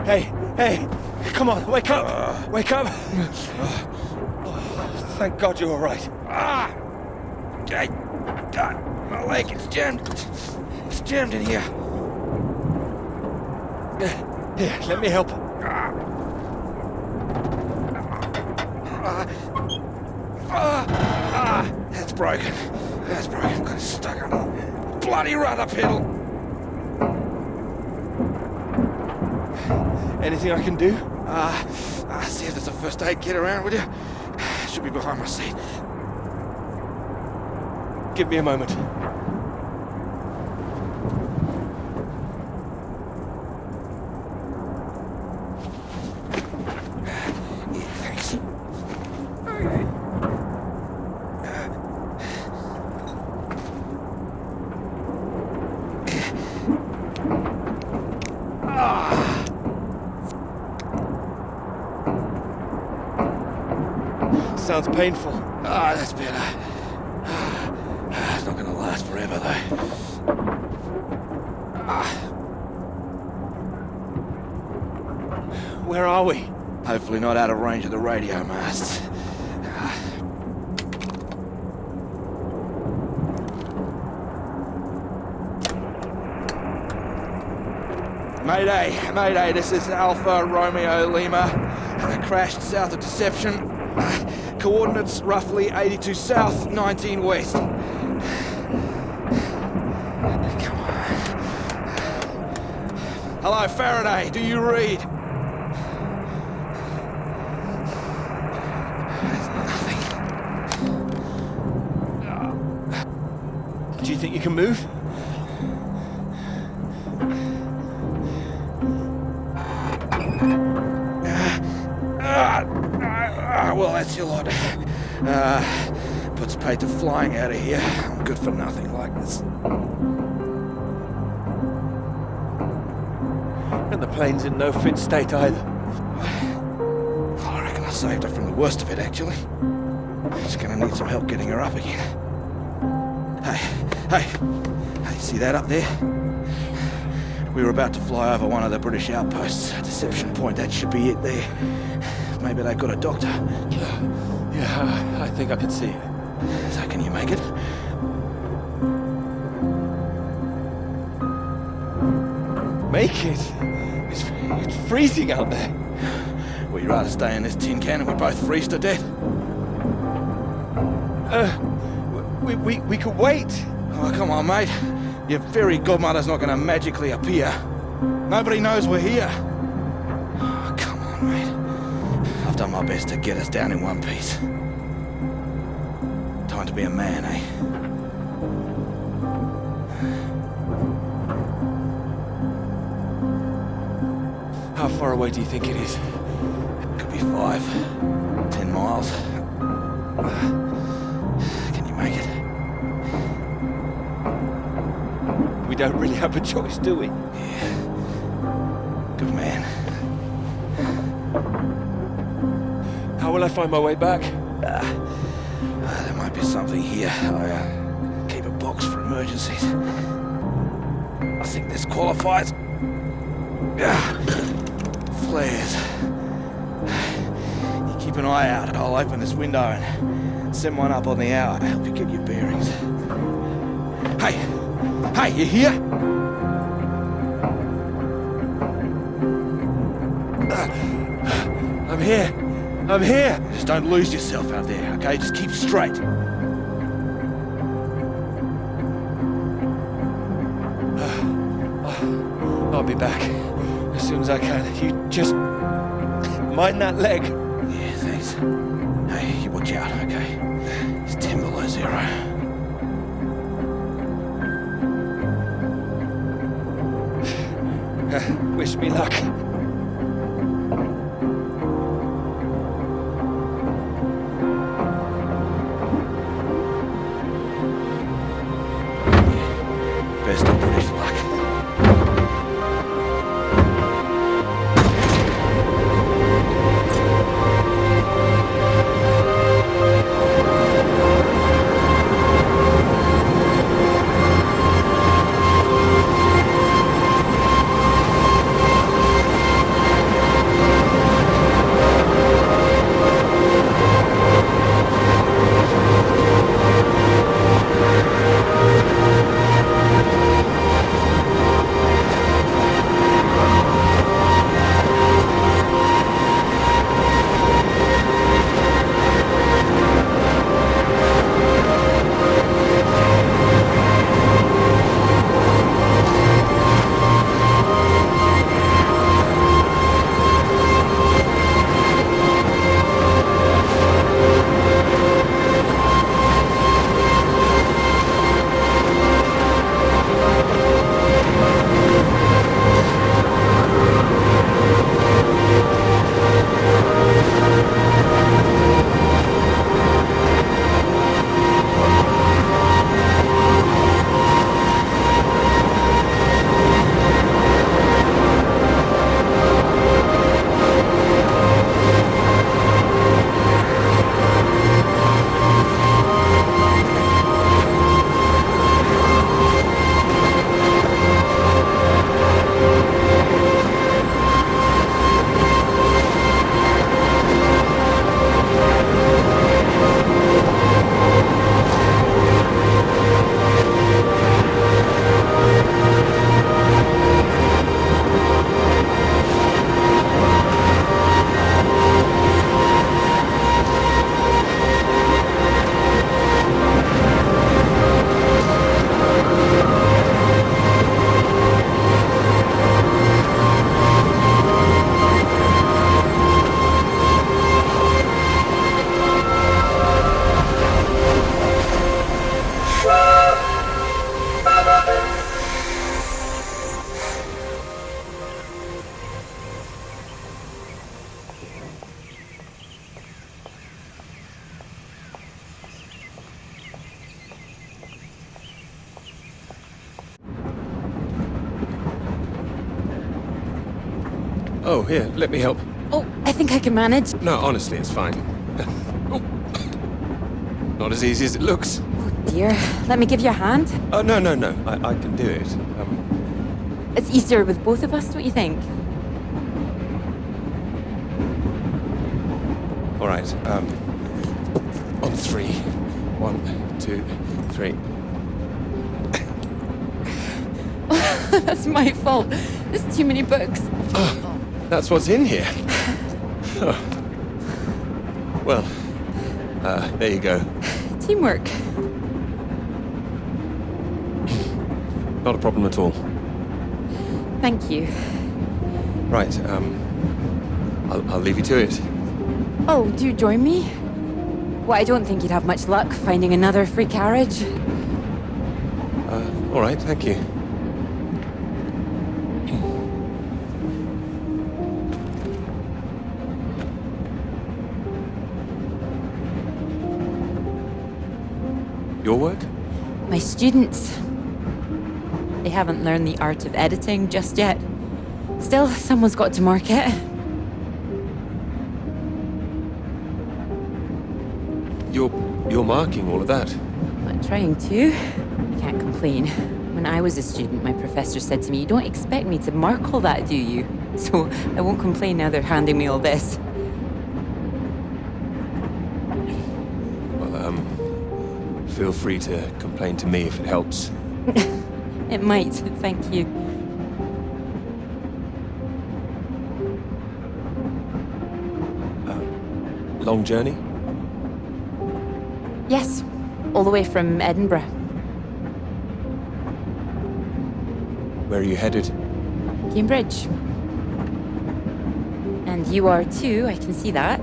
Hey, come on, wake up! Wake up! Thank God you're all right. My leg, it's jammed. It's jammed in here. Here, let me help. That's broken. That's broken. Got stuck on a bloody rudder pedal. Anything I can do? See if there's a first aid kit around, would you? Should be behind my seat. Give me a moment. Yeah, thanks. Okay. Sounds painful. That's better. It's not gonna last forever, though. Where are we? Hopefully not out of range of the radio masts. Mayday, this is Alpha Romeo Lima. Crashed south of Deception. Coordinates roughly 82 south, 19 west. Come on. Hello, Faraday, do you read? Nothing. Do you think you can move? Well, that's your lot. Puts paid to flying out of here. I'm good for nothing like this. And the plane's in no fit state either. I reckon I saved her from the worst of it, actually. She's gonna need some help getting her up again. Hey, see that up there? We were about to fly over one of the British outposts. Deception Point, that should be it there. Maybe they've got a doctor. Yeah, I think I can see it. So can you make it? Make it? It's freezing out there. Would you rather stay in this tin can and we both freeze to death? We could wait. Oh, come on, mate. Your fairy godmother's not gonna magically appear. Nobody knows we're here. Oh, come on, mate. I've done my best to get us down in one piece. Time to be a man, eh? How far away do you think it is? Could be 5, 10 miles. Can you make it? We don't really have a choice, do we? Yeah. Good man. How will I find my way back? There might be something here. I keep a box for emergencies. I think this qualifies. Flares. You keep an eye out. I'll open this window and send one up on the hour to help you get your bearings. Hey, you here? I'm here. Just don't lose yourself out there, okay? Just keep straight. I'll be back as soon as I can. You just mind that leg. Yeah, thanks. Hey, you watch out, okay? It's 10 below 0. Wish me luck. Best of British luck. Oh, here, let me help. Oh, I think I can manage. No, honestly, it's fine. Oh. Not as easy as it looks. Oh dear. Let me give you a hand. Oh, no. I can do it. It's easier with both of us, don't you think? All right, on 3. 1, 2, 3. That's my fault. There's too many books. That's what's in here. Oh. Well, there you go. Teamwork. Not a problem at all. Thank you. Right, I'll leave you to it. Oh, do you join me? Well, I don't think you'd have much luck finding another free carriage. All right, thank you. Your work? My students. They haven't learned the art of editing just yet. Still, someone's got to mark it. You're marking all of that? I'm trying to. I can't complain. When I was a student, my professor said to me, "You don't expect me to mark all that, do you?" So I won't complain now they're handing me all this. Well, feel free to complain to me if it helps. It might, thank you. Long journey? Yes, all the way from Edinburgh. Where are you headed? Cambridge. And you are too, I can see that.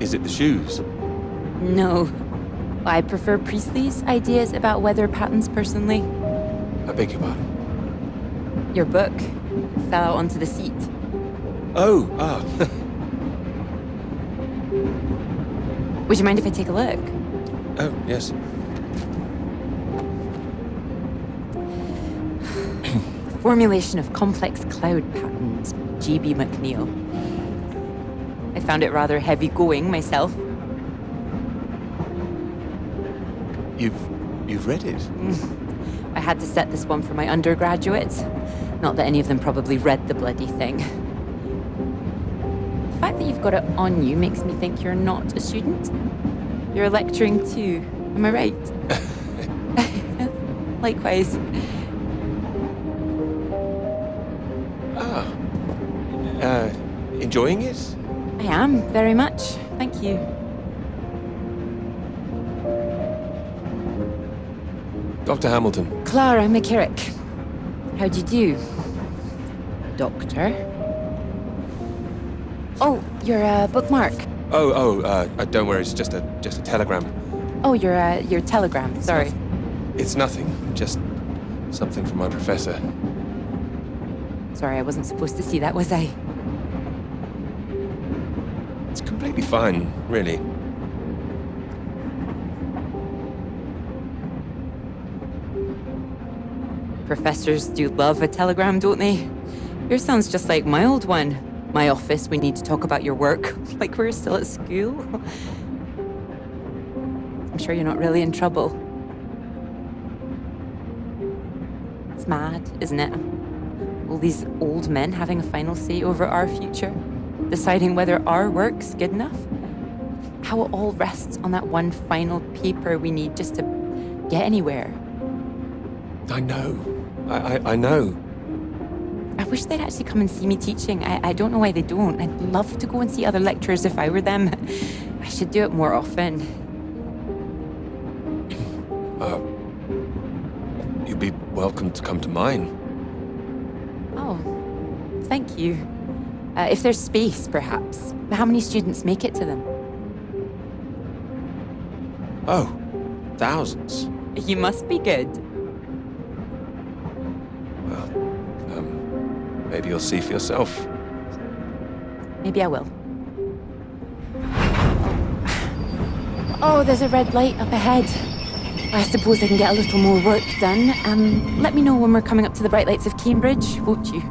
Is it the shoes? No. I prefer Priestley's ideas about weather patterns personally. I beg your pardon? Your book fell out onto the seat. Oh, Would you mind if I take a look? Oh, yes. Formulation of complex cloud patterns, J.B. McNeill. I found it rather heavy going myself. You've read it? I had to set this one for my undergraduates. Not that any of them probably read the bloody thing. The fact that you've got it on you makes me think you're not a student. You're lecturing too, am I right? Likewise. Enjoying it? I am, very much. Thank you. Dr. Hamilton. Clara McKirrick. How'd you do? Doctor? Oh, you're a bookmark. Don't worry, it's just a telegram. Oh, your telegram, sorry. It's nothing, just something from my professor. Sorry, I wasn't supposed to see that, was I? It's completely fine, really. Professors do love a telegram, don't they? Yours sounds just like my old one. My office, we need to talk about your work, like we're still at school. I'm sure you're not really in trouble. It's mad, isn't it? All these old men having a final say over our future, deciding whether our work's good enough. How it all rests on that one final paper we need just to get anywhere. I know. I know. I wish they'd actually come and see me teaching. I don't know why they don't. I'd love to go and see other lecturers if I were them. I should do it more often. You'd be welcome to come to mine. Oh, thank you. If there's space, perhaps. How many students make it to them? Oh, thousands. You must be good. Well, maybe you'll see for yourself. Maybe I will. Oh, there's a red light up ahead. I suppose I can get a little more work done. Let me know when we're coming up to the bright lights of Cambridge, won't you?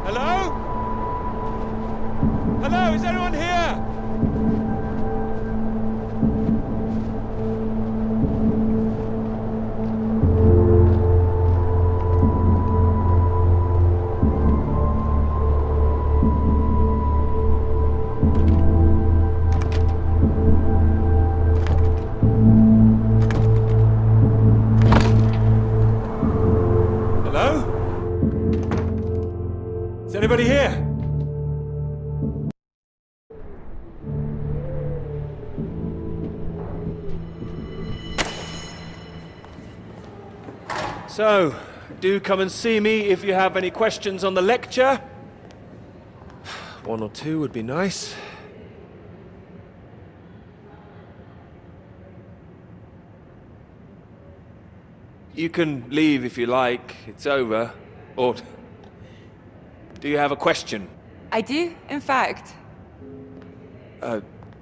Hello? Hello, is anyone here? Hello? Is anybody here? So, do come and see me if you have any questions on the lecture. One or two would be nice. You can leave if you like. It's over. Or do you have a question? I do, in fact.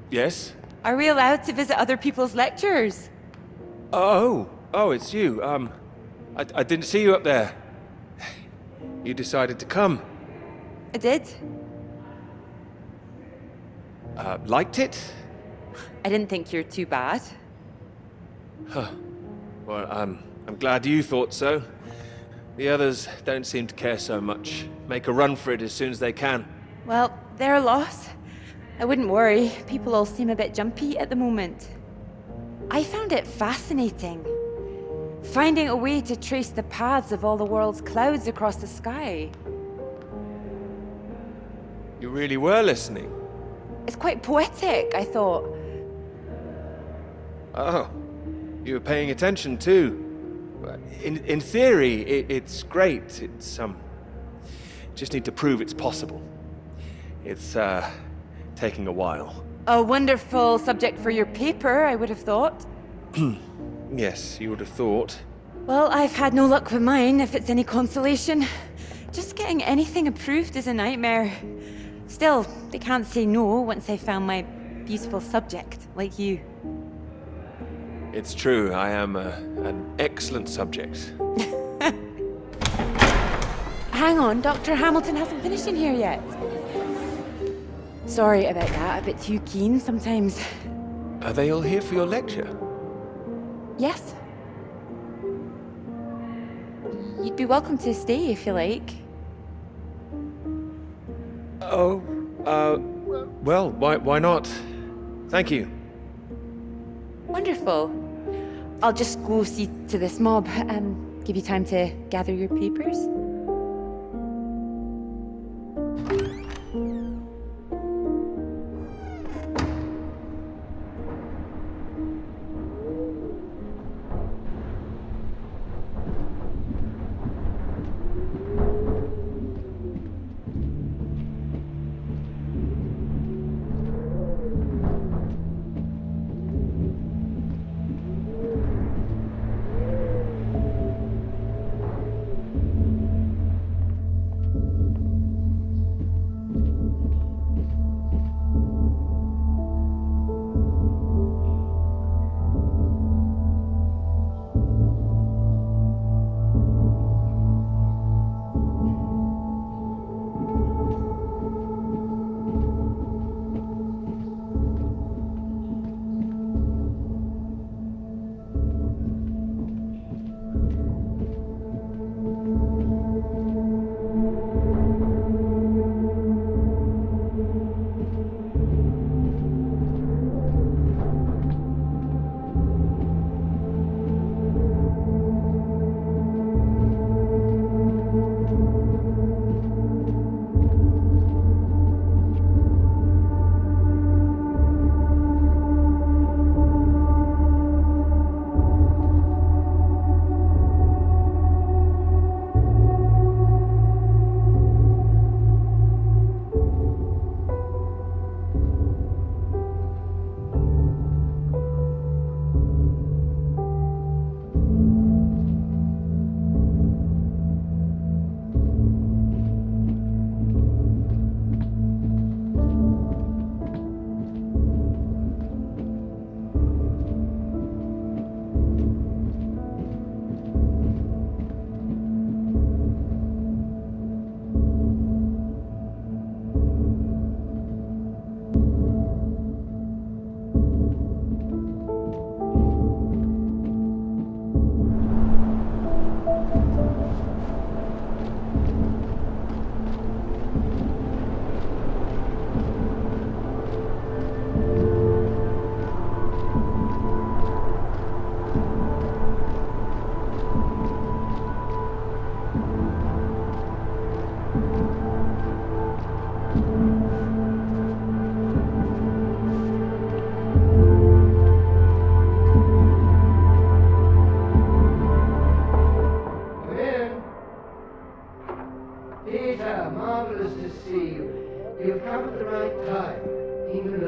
Yes? Are we allowed to visit other people's lectures? Oh, it's you. I didn't see you up there. You decided to come. I did. Liked it? I didn't think you're too bad. Well, I'm glad you thought so. The others don't seem to care so much. Make a run for it as soon as they can. Well, they're a loss. I wouldn't worry. People all seem a bit jumpy at the moment. I found it fascinating. Finding a way to trace the paths of all the world's clouds across the sky. You really were listening. It's quite poetic, I thought. Oh, you were paying attention too. In theory, it's great. It's just need to prove it's possible. It's taking a while. A wonderful subject for your paper, I would have thought. Yes, you would have thought. Well, I've had no luck with mine, if it's any consolation. Just getting anything approved is a nightmare. Still, they can't say no once they've found my beautiful subject, like you. It's true, I am an excellent subject. Hang on, Dr. Hamilton hasn't finished in here yet. Sorry about that, a bit too keen sometimes. Are they all here for your lecture? Yes. You'd be welcome to stay if you like. Oh, well, why not? Thank you. Wonderful. I'll just go see to this mob, give you time to gather your papers.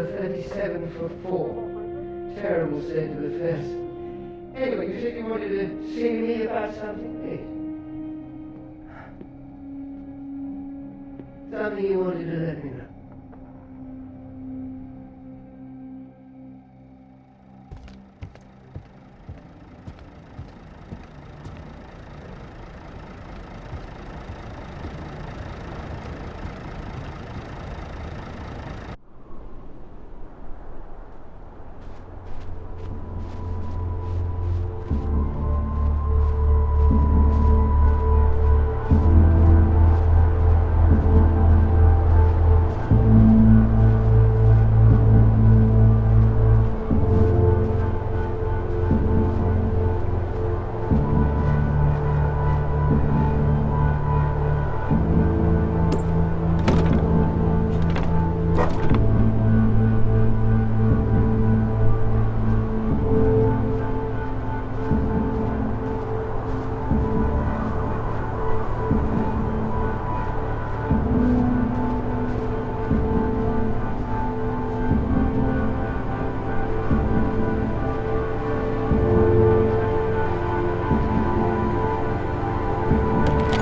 37 for 4. Terrible state of affairs. Anyway, you said you wanted to see me about something, eh? Something you wanted to let me know.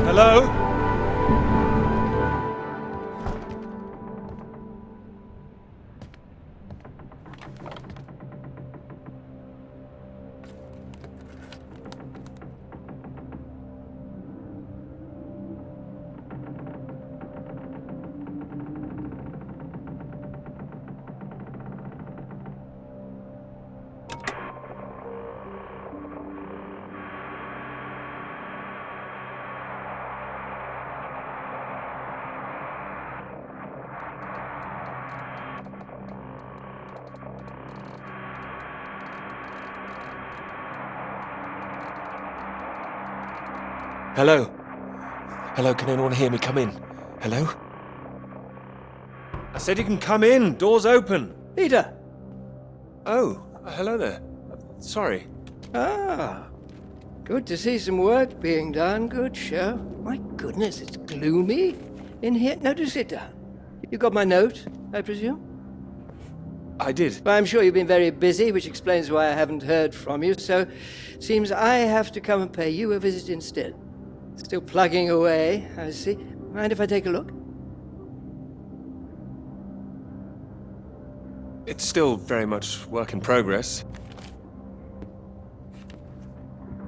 Hello? Hello? Hello, can anyone hear me? Come in. Hello? I said you can come in. Door's open. Peter! Oh, hello there. Sorry. Ah, good to see some work being done. Good show. My goodness, it's gloomy in here. No, do sit down. You got my note, I presume? I did. Well, I'm sure you've been very busy, which explains why I haven't heard from you, so seems I have to come and pay you a visit instead. Still plugging away, I see. Mind if I take a look? It's still very much work in progress.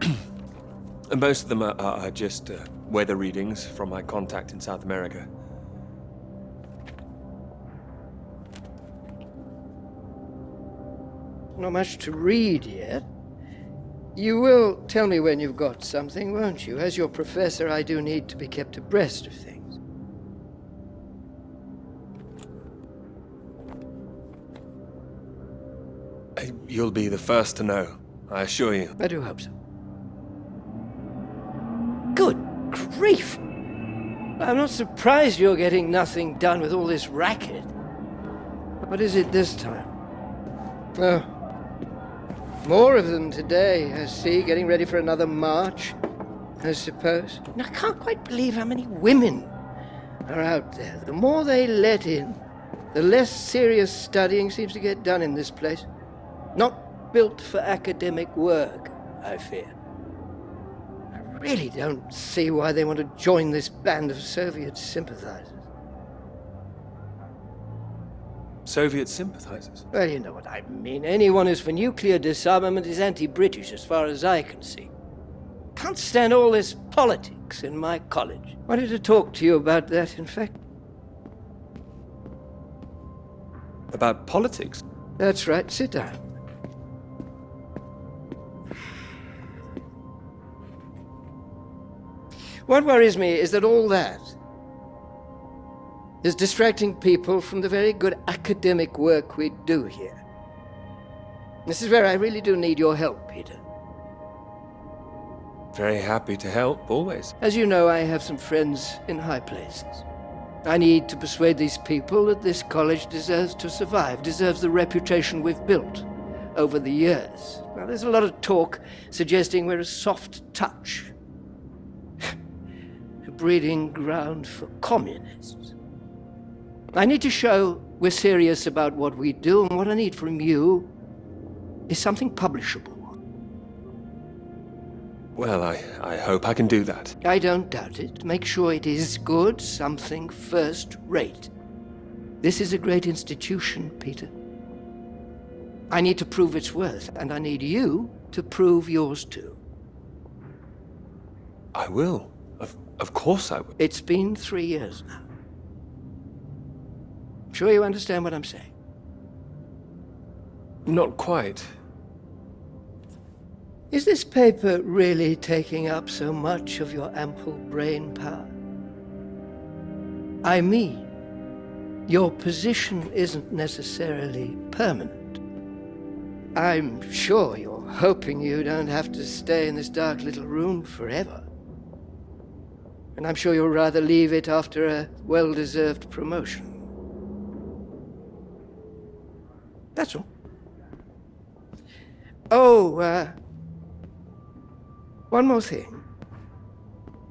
And most of them are just weather readings from my contact in South America. Not much to read yet. You will tell me when you've got something, won't you? As your professor, I do need to be kept abreast of things. You'll be the first to know, I assure you. I do hope so. Good grief! I'm not surprised you're getting nothing done with all this racket. What is it this time? Oh, more of them today, I see, getting ready for another march, I suppose. And I can't quite believe how many women are out there. The more they let in, the less serious studying seems to get done in this place. Not built for academic work, I fear. I really don't see why they want to join this band of Soviet sympathizers. Soviet sympathizers? Well, you know what I mean. Anyone who's for nuclear disarmament is anti-British, as far as I can see. Can't stand all this politics in my college. Wanted to talk to you about that, in fact. About politics? That's right. Sit down. What worries me is that all that is distracting people from the very good academic work we do here. This is where I really do need your help, Peter. Very happy to help, always. As you know, I have some friends in high places. I need to persuade these people that this college deserves to survive, deserves the reputation we've built over the years. Now, there's a lot of talk suggesting we're a soft touch, a breeding ground for communists. I need to show We're serious about what we do, and what I need from you is something publishable. Well, I hope I can do that. I don't doubt it. Make sure it is good, something first-rate. This is a great institution, Peter. I need to prove its worth, and I need you to prove yours too. I will. Of course I will. It's been 3 years now. I'm sure you understand what I'm saying. Not quite. Is this paper really taking up so much of your ample brain power? I mean, your position isn't necessarily permanent. I'm sure you're hoping you don't have to stay in this dark little room forever. And I'm sure you'll rather leave it after a well-deserved promotion. That's all. Oh, one more thing.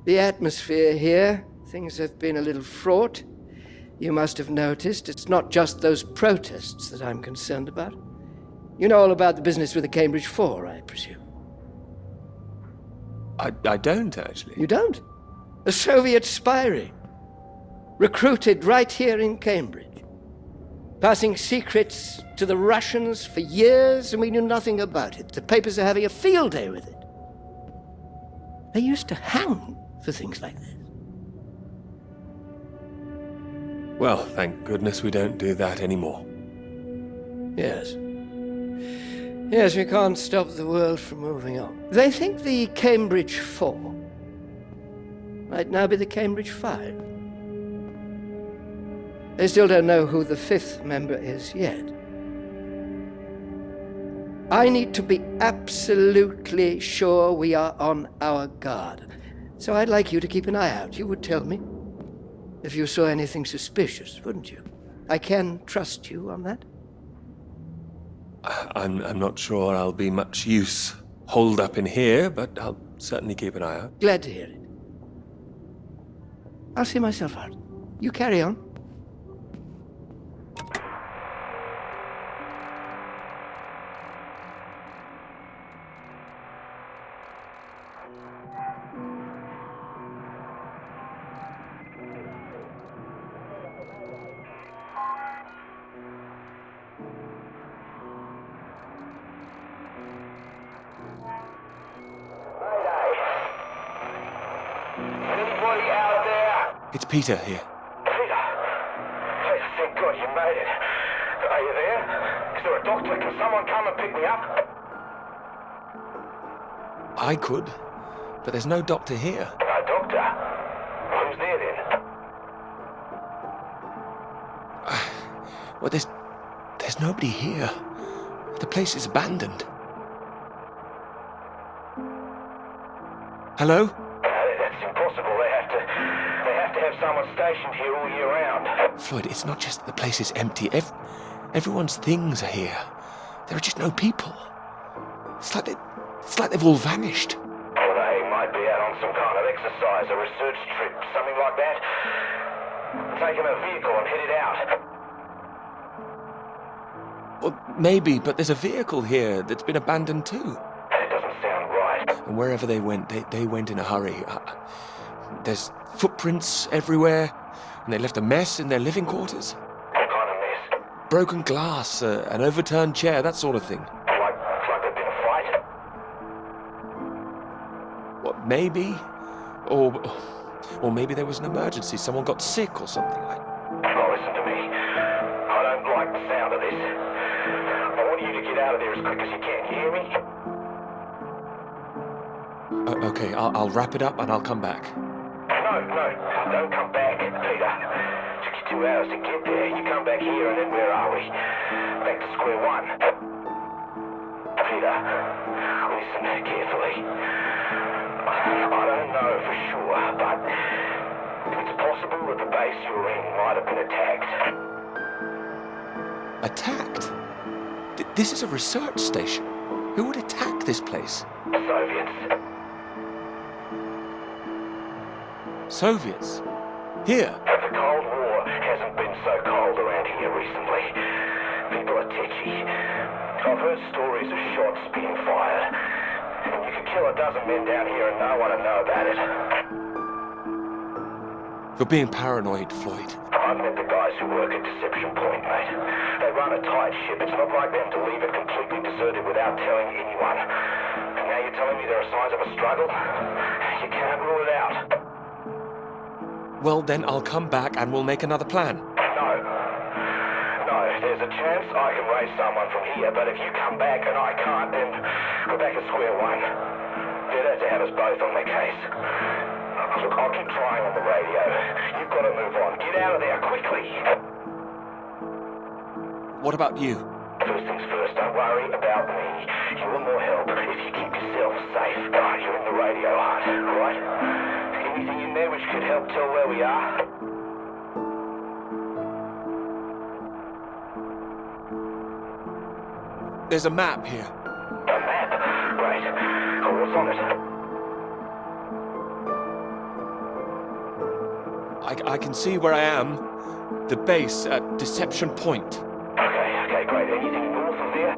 The atmosphere here, things have been a little fraught. You must have noticed it's not just those protests that I'm concerned about. You know all about the business with the Cambridge Four, I presume. I don't, actually. You don't? A Soviet spy ring. Recruited right here in Cambridge. Passing secrets to the Russians for years, and we knew nothing about it. The papers are having a field day with it. They used to hang for things like this. Well, thank goodness we don't do that anymore. Yes. Yes, we can't stop the world from moving on. They think the Cambridge Four might now be the Cambridge Five. They still don't know who the fifth member is yet. I need to be absolutely sure we are on our guard. So I'd like you to keep an eye out. You would tell me if you saw anything suspicious, wouldn't you? I can trust you on that? I'm not sure I'll be much use holed up in here, but I'll certainly keep an eye out. Glad to hear it. I'll see myself out. You carry on. Anybody out there? It's Peter here. Peter, thank God you made it. Are you there? Is there a doctor? Can someone come and pick me up? I could, but there's no doctor here. No doctor? Who's there then? Well, there's nobody here. The place is abandoned. Hello? That's impossible. They have to have someone stationed here all year round. Floyd, it's not just that the place is empty. Everyone's things are here. There are just no people. It's like they've all vanished. Well, they might be out on some kind of exercise, a research trip, something like that. Taking a vehicle and headed out. Well, maybe, but there's a vehicle here that's been abandoned too. That doesn't sound right. And wherever they went, they went in a hurry. There's footprints everywhere, and they left a mess in their living quarters. What kind of mess? Broken glass, an overturned chair, that sort of thing. Like there'd been a fight? What, maybe? Or maybe there was an emergency. Someone got sick or something like that. Oh, listen to me. I don't like the sound of this. I want you to get out of there as quick as you can. You hear me? Okay, I'll wrap it up and I'll come back. No, don't come back, Peter. Took you 2 hours to get there. You come back here and then where are we? Back to square one. Peter, listen carefully. I don't know for sure, but it's possible that the base you're in might have been attacked. Attacked? This is a research station. Who would attack this place? Soviets. Soviets? Here? The Cold War hasn't been so cold around here recently. People are tetchy. I've heard stories of shots being fired. And you could kill a dozen men down here and no one would know about it. You're being paranoid, Floyd. I've met the guys who work at Deception Point, mate. They run a tight ship. It's not like them to leave it completely deserted without telling anyone. And now you're telling me there are signs of a struggle? You can't rule it out. Well, then I'll come back and we'll make another plan. No. No, there's a chance I can raise someone from here, but if you come back and I can't, then we're back at square one. Better to have us both on the case. Look, I'll keep trying on the radio. You've got to move on. Get out of there, quickly! What about you? First things first, don't worry about me. You want more help if you keep yourself safe. You're in the radio hut, right? Anything in there which could help tell where we are? There's a map here. A map? Great. Oh, what's on it? I can see where I am. The base at Deception Point. Okay, great. Anything north of there?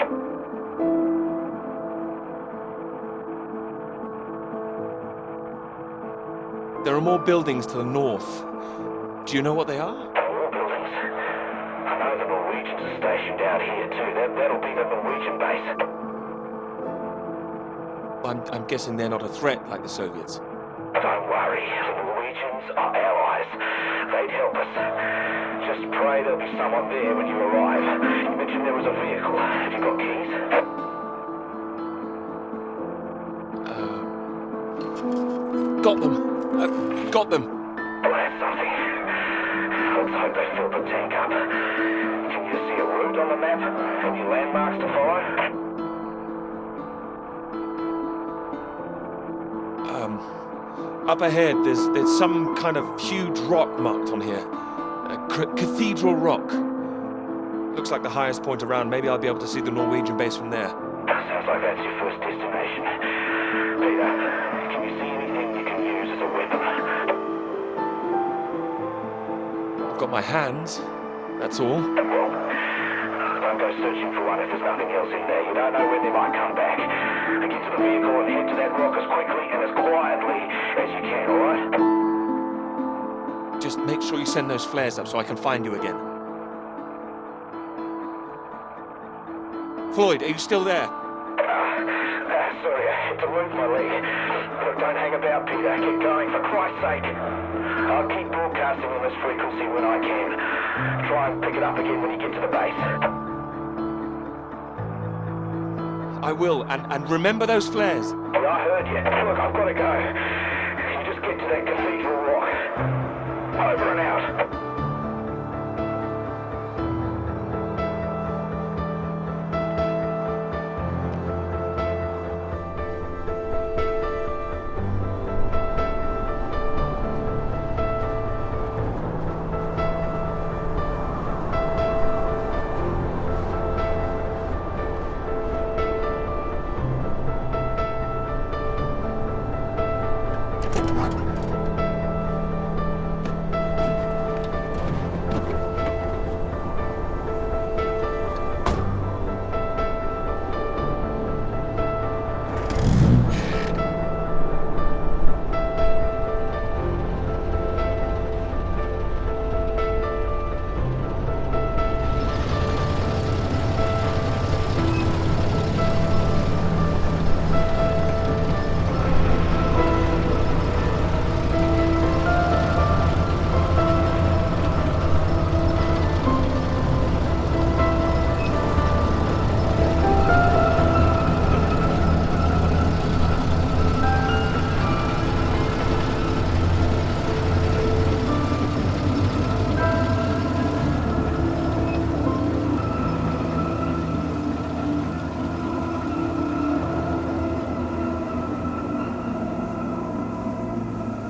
There are more buildings to the north. Do you know what they are? More buildings? I know the Norwegians are stationed out here too. That'll be the Norwegian base. I'm guessing they're not a threat like the Soviets. Don't worry. The Norwegians are allies. They'd help us. Just pray there'll be someone there when you arrive. You mentioned there was a vehicle. Have you got keys? Got them. Got them. Well, that's something. Let's hope they fill the tank up. Can you see a route on the map? Any landmarks to follow? Up ahead, there's some kind of huge rock marked on here. Cathedral Rock. Looks like the highest point around. Maybe I'll be able to see the Norwegian base from there. Sounds like that's your first destination. Peter, can you see anything you can use as a weapon? I've got my hands. That's all. Well, don't go searching for one if there's nothing else in there. You don't know when they might come back. Get to the vehicle and head to that rock as quickly and as quietly as you can, alright? Just make sure you send those flares up so I can find you again. Floyd, are you still there? Sorry, I had to move my leg. Look, don't hang about, Peter. Keep going, for Christ's sake. I'll keep broadcasting on this frequency when I can. Try and pick it up again when you get to the base. I will, and remember those flares. Yeah, I heard you. Look, I've got to go. You just get to that cathedral rock. Over and out.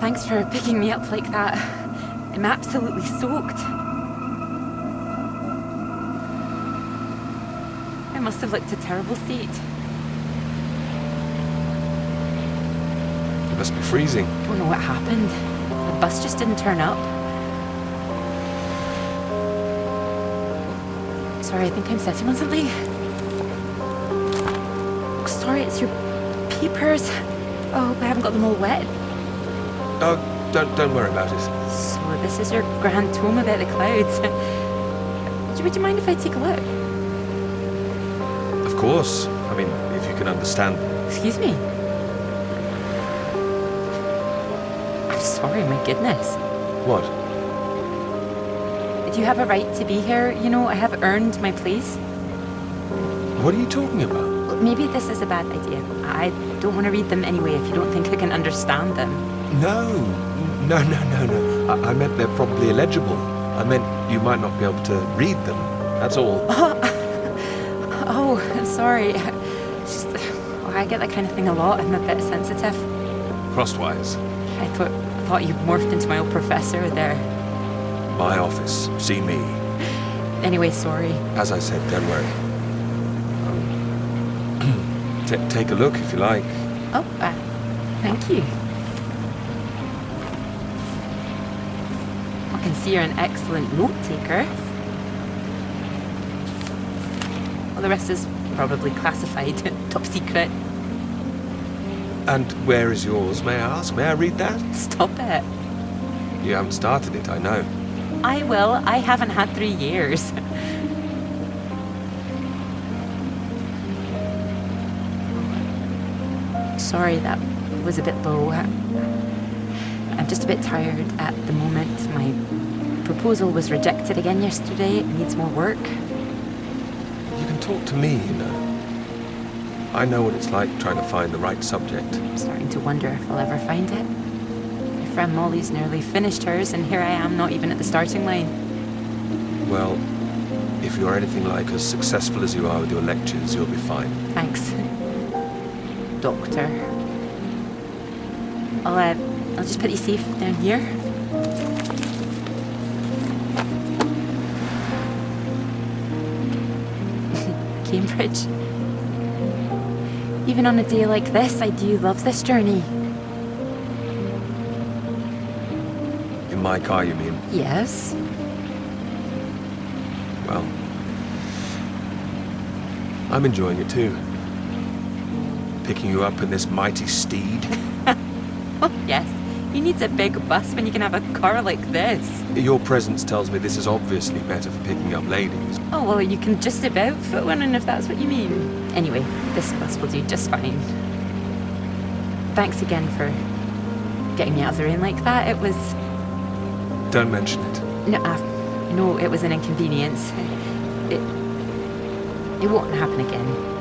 Thanks for picking me up like that. I'm absolutely soaked. I must have looked a terrible state. You must be freezing. Don't know what happened. The bus just didn't turn up. Sorry, I think I'm sitting on something. Oh, sorry, it's your papers. Oh, I haven't got them all wet. Oh, don't worry about it. So this is your grand tome about the clouds. Would you mind if I take a look? Of course. I mean, if you can understand. Excuse me? I'm sorry, my goodness. What? Do you have a right to be here? You know, I have earned my place. What are you talking about? Well, maybe this is a bad idea. I don't want to read them anyway if you don't think I can understand them. No. I meant they're probably illegible. I meant you might not be able to read them. That's all. Oh, I'm sorry. I get that kind of thing a lot. I'm a bit sensitive. Crosswise. I thought you morphed into my old professor there. My office. See me. Anyway, sorry. As I said, don't worry. Take a look if you like. Oh, thank you. I can see you're an excellent note taker. Well, the rest is probably classified, top secret. And where is yours, may I ask? May I read that? Stop it. You haven't started it, I know. I will. I haven't had 3 years. Sorry, that was a bit low. I'm just a bit tired at the moment. My proposal was rejected again yesterday. It needs more work. You can talk to me, you know. I know what it's like trying to find the right subject. I'm starting to wonder if I'll ever find it. My friend Molly's nearly finished hers, and here I am, not even at the starting line. Well, if you're anything like as successful as you are with your lectures, you'll be fine. Thanks, Doctor. I'll just put you safe down here. Cambridge. Even on a day like this, I do love this journey. In my car, you mean? Yes. Well, I'm enjoying it too. Picking you up in this mighty steed. Oh, yes. Who needs a big bus when you can have a car like this? Your presence tells me this is obviously better for picking up ladies. Oh, well, you can just about fit one in if that's what you mean. Anyway, this bus will do just fine. Thanks again for getting me out of the rain like that. It was... Don't mention it. No, it was an inconvenience. It won't happen again.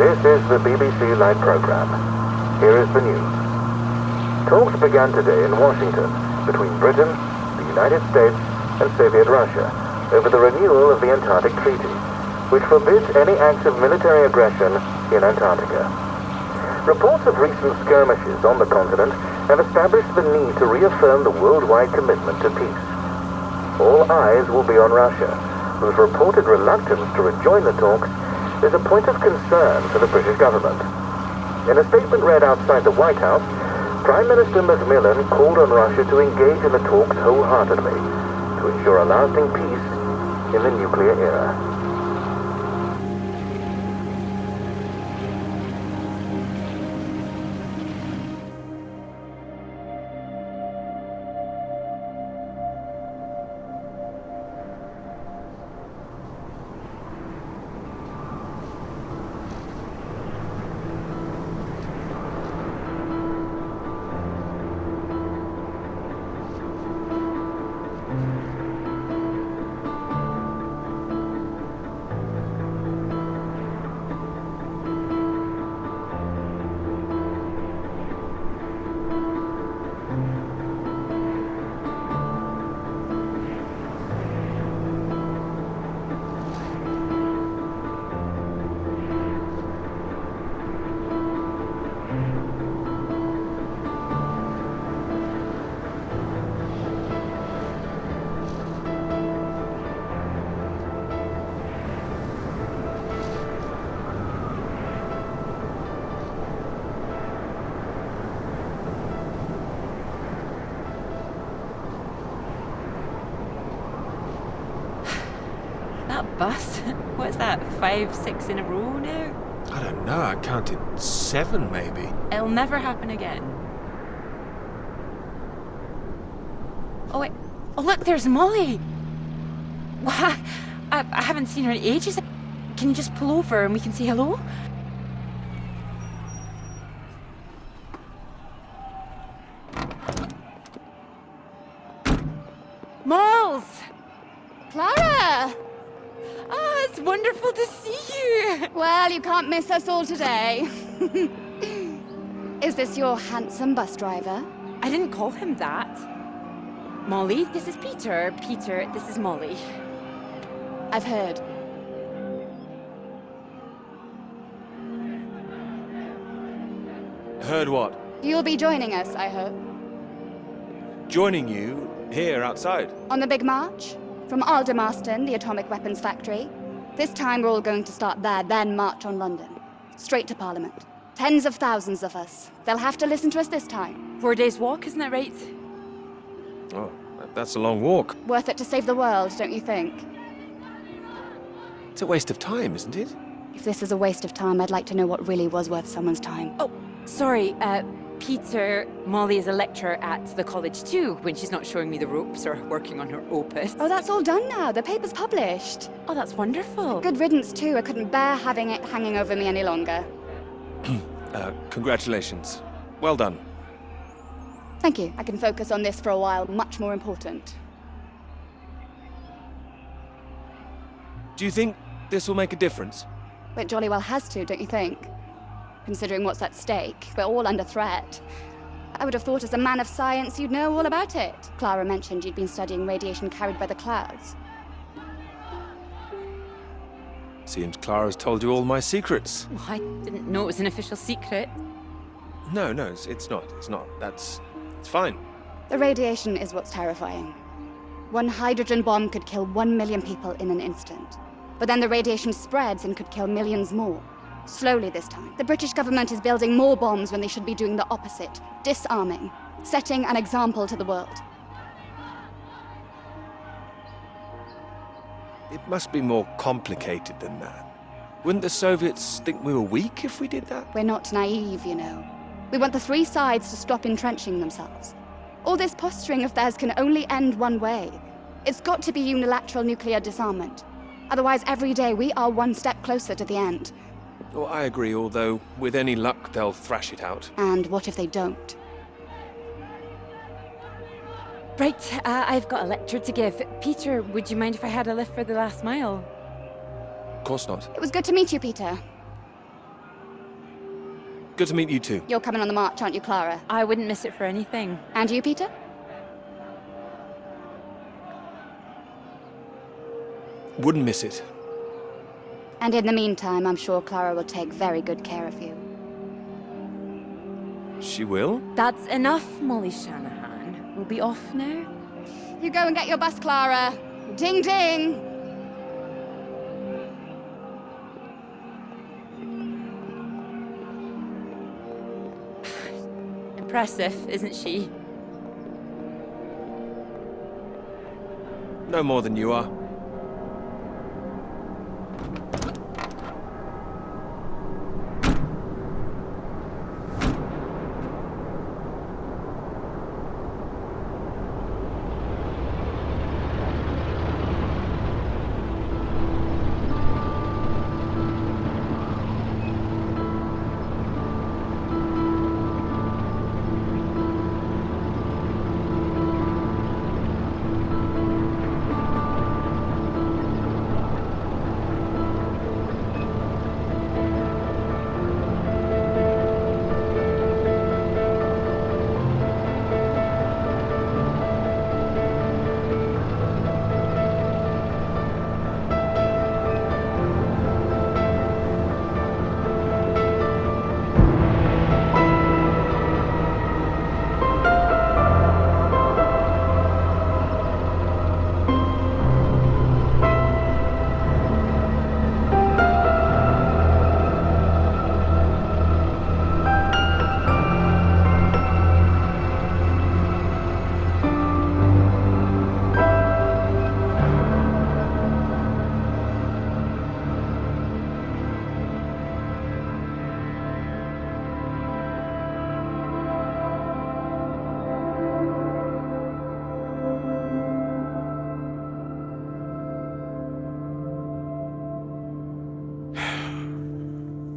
This is the BBC Light Programme. Here is the news. Talks began today in Washington between Britain, the United States, and Soviet Russia over the renewal of the Antarctic Treaty, which forbids any acts of military aggression in Antarctica. Reports of recent skirmishes on the continent have established the need to reaffirm the worldwide commitment to peace. All eyes will be on Russia, whose reported reluctance to rejoin the talks is a point of concern for the British government. In a statement read outside the White House, Prime Minister Macmillan called on Russia to engage in the talks wholeheartedly to ensure a lasting peace in the nuclear era. that bus? What is that, 5, 6 in a row now? I don't know, I counted 7 maybe. It'll never happen again. Oh, wait. Oh, look, there's Molly! Why? I haven't seen her in ages. Can you just pull over and we can say hello? Moles! Clara! Ah, it's wonderful to see you! Well, you can't miss us all today. Is this your handsome bus driver? I didn't call him that. Molly, this is Peter. Peter, this is Molly. I've heard. Heard what? You'll be joining us, I hope. Joining you here outside. On the big march? From Aldermaston, the atomic weapons factory. This time we're all going to start there, then march on London. Straight to Parliament. Tens of thousands of us. They'll have to listen to us this time. 4 days walk, isn't that right? Oh, that's a long walk. Worth it to save the world, don't you think? It's a waste of time, isn't it? If this is a waste of time, I'd like to know what really was worth someone's time. Oh, sorry, Peter, Molly is a lecturer at the college too, when she's not showing me the ropes or working on her opus. Oh, that's all done now. The paper's published. Oh, that's wonderful. Good riddance, too. I couldn't bear having it hanging over me any longer. Congratulations. Well done. Thank you. I can focus on this for a while. Much more important. Do you think this will make a difference? It jolly well has to, don't you think? Considering what's at stake, we're all under threat. I would have thought as a man of science you'd know all about it. Clara mentioned you'd been studying radiation carried by the clouds. Seems Clara's told you all my secrets. Well, I didn't know it was an official secret. No, it's not. It's fine. The radiation is what's terrifying. One hydrogen bomb could kill 1 million people in an instant. But then the radiation spreads and could kill millions more. Slowly this time. The British government is building more bombs when they should be doing the opposite. Disarming. Setting an example to the world. It must be more complicated than that. Wouldn't the Soviets think we were weak if we did that? We're not naive, you know. We want the three sides to stop entrenching themselves. All this posturing of theirs can only end one way. It's got to be unilateral nuclear disarmament. Otherwise, every day we are one step closer to the end. Oh, I agree, although with any luck they'll thrash it out. And what if they don't? Right, I've got a lecture to give. Peter, would you mind if I had a lift for the last mile? Of course not. It was good to meet you, Peter. Good to meet you too. You're coming on the march, aren't you, Clara? I wouldn't miss it for anything. And you, Peter? Wouldn't miss it. And in the meantime, I'm sure Clara will take very good care of you. She will? That's enough, Molly Shanahan. We'll be off now. You go and get your bus, Clara. Ding, ding! Impressive, isn't she? No more than you are.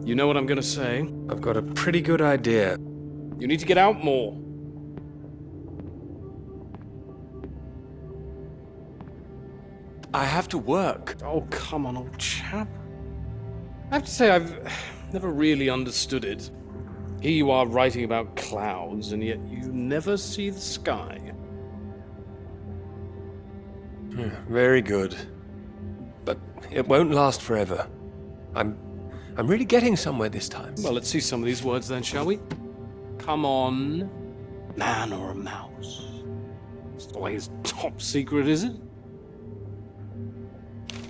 You know what I'm gonna say? I've got a pretty good idea. You need to get out more. I have to work. Oh, come on, old chap. I have to say, I've never really understood it. Here you are writing about clouds, and yet you never see the sky. Very good. But it won't last forever. I'm really getting somewhere this time. Well, let's see some of these words then, shall we? Come on. Man or a mouse? It's always top secret, is it?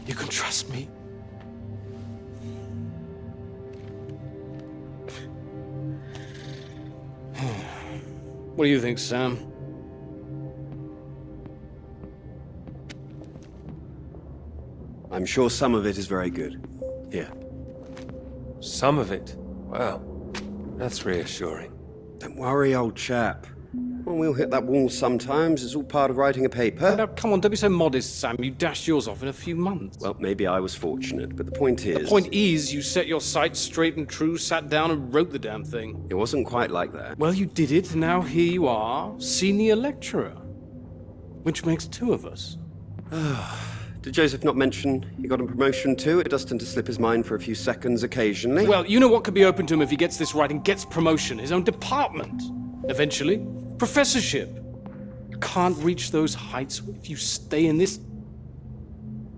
You can trust me. What do you think, Sam? I'm sure some of it is very good. Here. Some of it. Wow. That's reassuring. Don't worry, old chap. Well, we'll hit that wall sometimes. It's all part of writing a paper. Now, come on, don't be so modest, Sam. You dashed yours off in a few months. Well, maybe I was fortunate, but the point is... The point is, you set your sights straight and true, sat down and wrote the damn thing. It wasn't quite like that. Well, you did it, and now here you are, senior lecturer. Which makes two of us. Did Joseph not mention he got a promotion too? It does tend to slip his mind for a few seconds occasionally. Well, you know what could be open to him if he gets this right and gets promotion? His own department. Eventually. Professorship. You can't reach those heights if you stay in this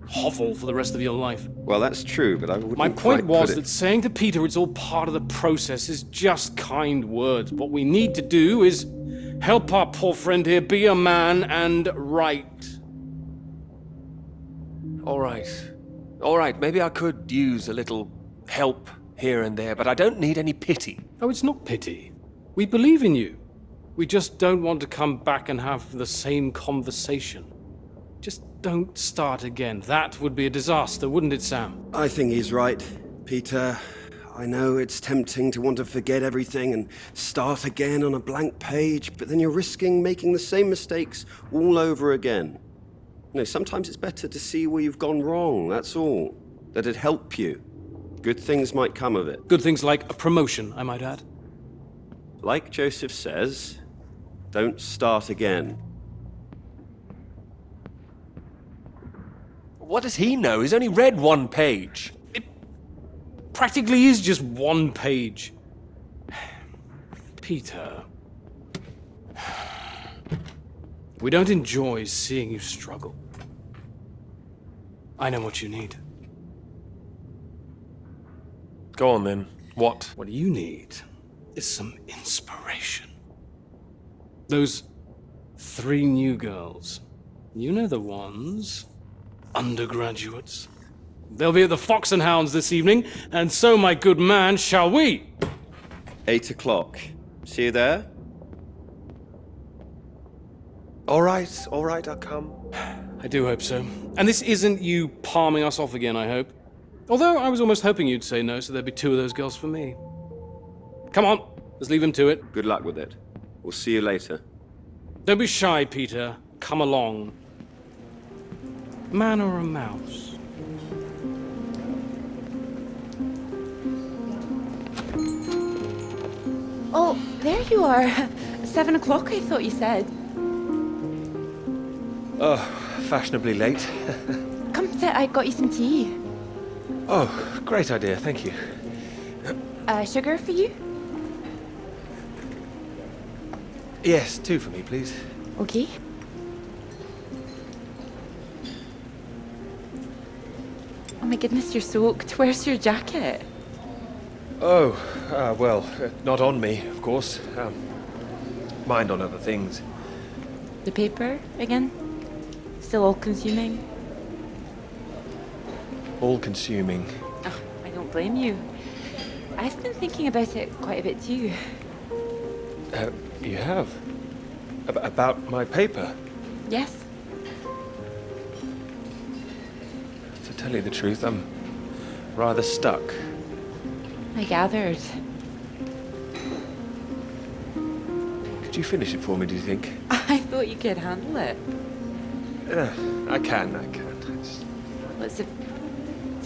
hovel for the rest of your life. Well, that's true, but I wouldn't My point quite was put that it... saying to Peter it's all part of the process is just kind words. What we need to do is help our poor friend here be a man and write. All right, maybe I could use a little help here and there, but I don't need any pity. Oh, it's not pity. We believe in you. We just don't want to come back and have the same conversation. Just don't start again. That would be a disaster, wouldn't it, Sam? I think he's right, Peter. I know it's tempting to want to forget everything and start again on a blank page, but then you're risking making the same mistakes all over again. You know, sometimes it's better to see where you've gone wrong, that's all. That'd help you. Good things might come of it. Good things like a promotion, I might add. Like Joseph says, don't start again. What does he know? He's only read one page. It practically is just one page. Peter. We don't enjoy seeing you struggle. I know what you need. Go on then. What? What you need is some inspiration. Those 3 new girls. You know the ones. Undergraduates. They'll be at the Fox and Hounds this evening, and so, my good man, shall we? 8 o'clock. See you there? All right, I'll come. I do hope so. And this isn't you palming us off again, I hope. Although I was almost hoping you'd say no, so there'd be 2 of those girls for me. Come on, let's leave him to it. Good luck with it. We'll see you later. Don't be shy, Peter. Come along. Man or a mouse? Oh, there you are. 7 o'clock, I thought you said. Oh, fashionably late. Come sit, I got you some tea. Oh, great idea, thank you. Sugar for you? Yes, 2 for me, please. Okay. Oh my goodness, you're soaked. Where's your jacket? Oh, well, not on me, of course. Mind on other things. The paper again? Still all-consuming? All-consuming. Oh, I don't blame you. I've been thinking about it quite a bit too. You have? About my paper? Yes. To tell you the truth, I'm rather stuck. I gathered. Could you finish it for me, do you think? I thought you could handle it. I can. Well, it's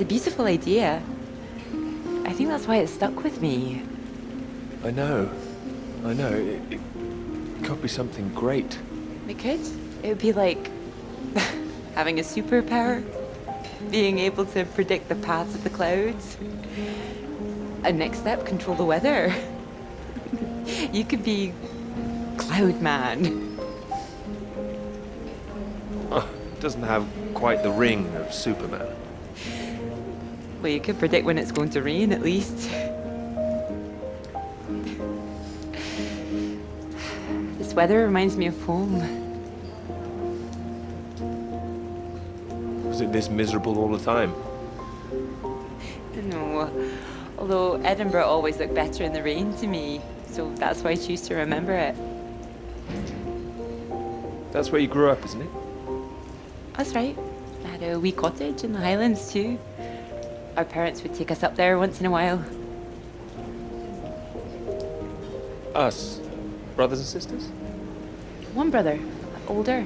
a beautiful idea. I I think that's why it stuck with me. I know. It could be something great. It could. It would be like having a superpower. Being able to predict the paths of the clouds. And next step, control the weather. You could be Cloud Man. Oh, doesn't have quite the ring of Superman. Well, you could predict when it's going to rain, at least. This weather reminds me of home. Was it this miserable all the time? No. Although Edinburgh always looked better in the rain to me, so that's why I choose to remember it. That's where you grew up, isn't it? That's right. I had a wee cottage in the Highlands too. Our parents would take us up there once in a while. Us? Brothers and sisters? One brother, older.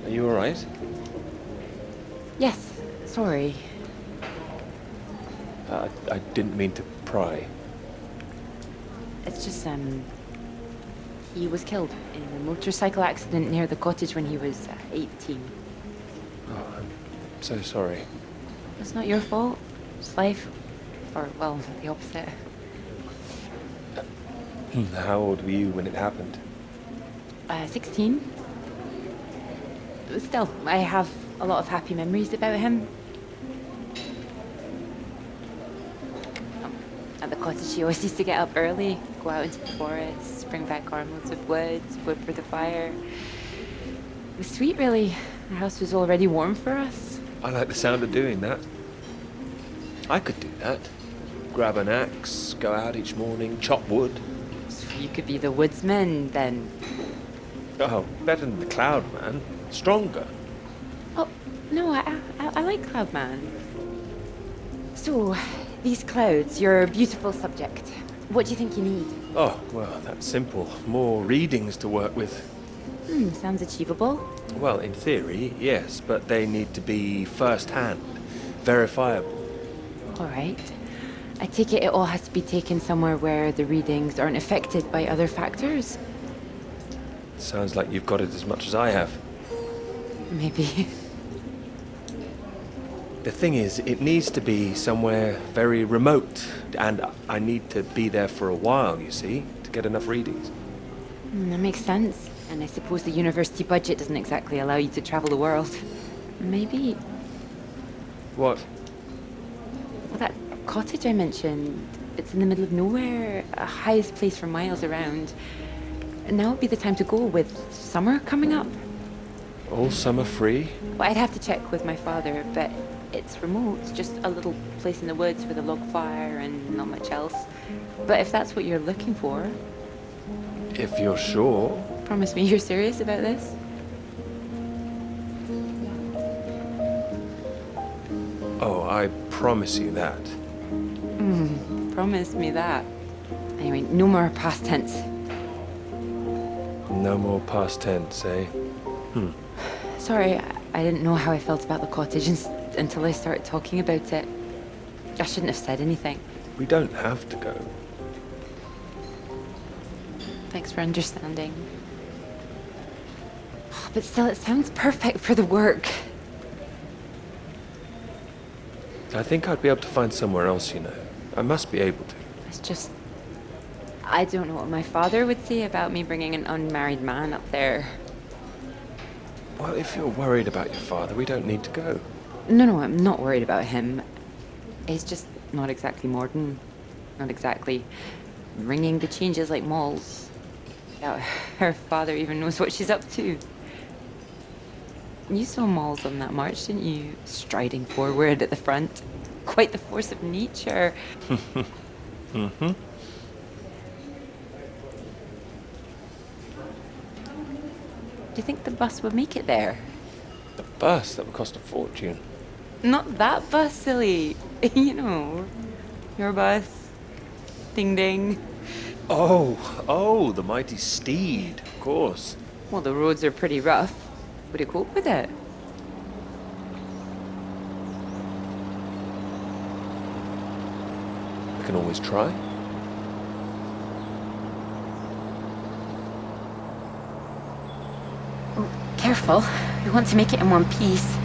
Are you alright? Yes, sorry. I didn't mean to pry. It's just, he was killed in a motorcycle accident near the cottage when he was 18. Oh, I'm so sorry. It's not your fault. It's life. Or, well, the opposite. How old were you when it happened? 16. Still, I have a lot of happy memories about him. At the cottage, he always used to get up early, go out into the forest, bring back armloads of wood, wood for the fire. It was sweet, really. Our house was already warm for us. I like the sound of doing that. I could do that. Grab an axe, go out each morning, chop wood. So you could be the woodsman, then. Oh, better than the Cloud Man. Stronger. Oh, no, I like Cloudman. So, these clouds, your beautiful subject. What do you think you need? Oh, well, that's simple. More readings to work with. Sounds achievable. Well, in theory, yes, but they need to be first-hand, verifiable. All right. I take it all has to be taken somewhere where the readings aren't affected by other factors? Sounds like you've got it as much as I have. Maybe. The thing is, it needs to be somewhere very remote, and I need to be there for a while, you see, to get enough readings. That makes sense. And I suppose the university budget doesn't exactly allow you to travel the world. Maybe. What? Well, that cottage I mentioned, it's in the middle of nowhere, a highest place for miles around. And now would be the time to go with summer coming up. All summer free? Well, I'd have to check with my father, but it's remote, just a little place in the woods with a log fire and not much else. But if that's what you're looking for... If you're sure. Promise me you're serious about this? Oh, I promise you that. Promise me that. Anyway, no more past tense. No more past tense, eh? Sorry, I didn't know how I felt about the cottage until I started talking about it. I shouldn't have said anything. We don't have to go. Thanks for understanding. But still, it sounds perfect for the work. I think I'd be able to find somewhere else, you know. I must be able to. It's just... I don't know what my father would say about me bringing an unmarried man up there. Well, if you're worried about your father, we don't need to go. No, I'm not worried about him. He's just not exactly modern. Not exactly ringing the changes like Moll's. Doubt her father even knows what she's up to. You saw Moll's on that march, didn't you? Striding forward at the front. Quite the force of nature. Mm-hmm. Do you think the bus would make it there? The bus? That would cost a fortune. Not that bus, silly. You know, your bus. Ding ding. Oh, the mighty steed, of course. Well, the roads are pretty rough. Would it cope with it? can always try. Oh, careful. We want to make it in one piece.